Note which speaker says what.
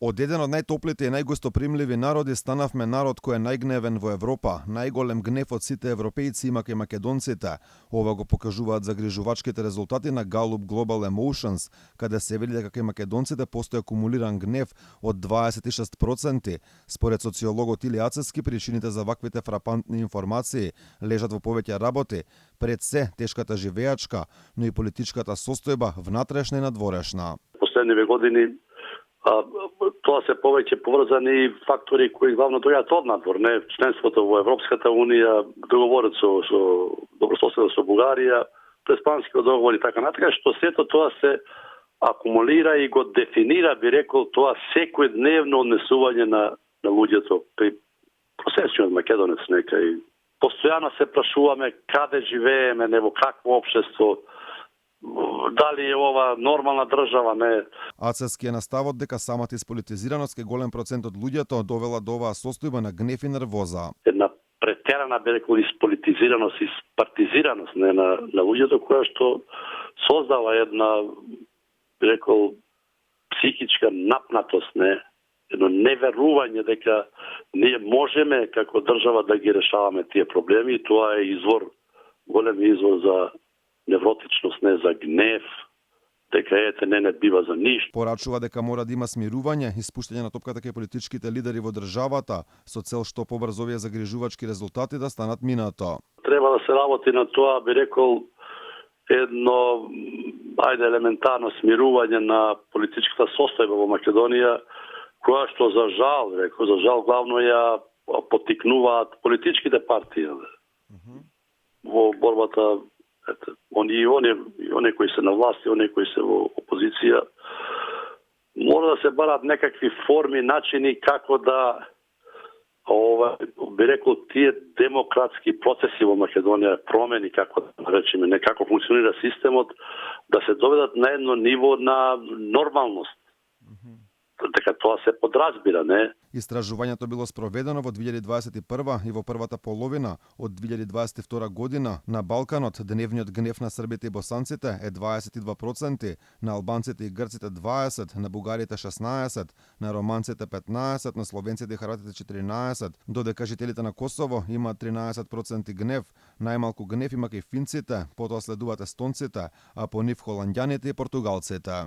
Speaker 1: Од еден од најтоплите и најгостопримливи народи станавме народ кој е најгневен во Европа. Најголем гнев од сите европејци има кај македонците. Ова го покажуваат загрижувачките резултати на Gallup Global Emotions, каде се вели дека кај македонците постои акумулиран гнев од 26%. Според социологот Илија Ацевски, причините за ваквите фрапантни информации лежат во повеќе работи, пред се тешката живеачка, но и политичката состојба внатрешна и надворешна.
Speaker 2: Последниве години тоа се повеќе поврзани фактори кои главно доаѓаат од надвор, не членството во Европската унија, договорот со добрососедство со Бугарија, преспански договори и така натаму, што сето тоа се акумулира и го дефинира, би рекол, тоа секојдневно однесување на луѓето при просечниот македонец некај. Постојано се прашуваме каде живееме, не во какво општество, дали е ова нормална држава, не.
Speaker 1: Ацевски е на ставот дека самата исполитизираност кај голем процент од луѓето довела до оваа состојба на гнев и нервоза.
Speaker 2: Една претерана, би рекол, исполитизираност и партизираност на луѓето, која што создава една, би рекол, психичка напнатост, не, едно неверување дека ние можеме како држава да ги решаваме тие проблеми и тоа е голем извор за невротичност, не за гнев, дека не бива за ништо.
Speaker 1: Порачува дека мора да има смирување и спуштање на топката кај политичките лидери во државата со цел што побрзо овие загрижувачки резултати да станат минато.
Speaker 2: Треба да се работи на тоа, би рекол, едно елементарно смирување на политичката состојба во Македонија, која што за жал главно ја поттикнуваат политичките партии во борбата. Они кои се на власт и они кои се во опозиција, мора да се барат некакви форми, начини како да би рекол тие демократски процеси во Македонија промени, како да речеме, некако функционира системот, да се доведат на едно ниво на нормалност. Дека тоа се подразбира, не?
Speaker 1: Истражувањето било спроведено во 2021 и во првата половина од 2022 година. На Балканот дневниот гнев на србите и босанците е 22%, на албанците и грците 20%, на бугарите 16%, на романците 15%, на словенците и хрватите 14%, додека жителите на Косово имаат 13% гнев. Најмалку гнев има кај финците, потоа следуваат естонците, а по нив холандјаните и португалците.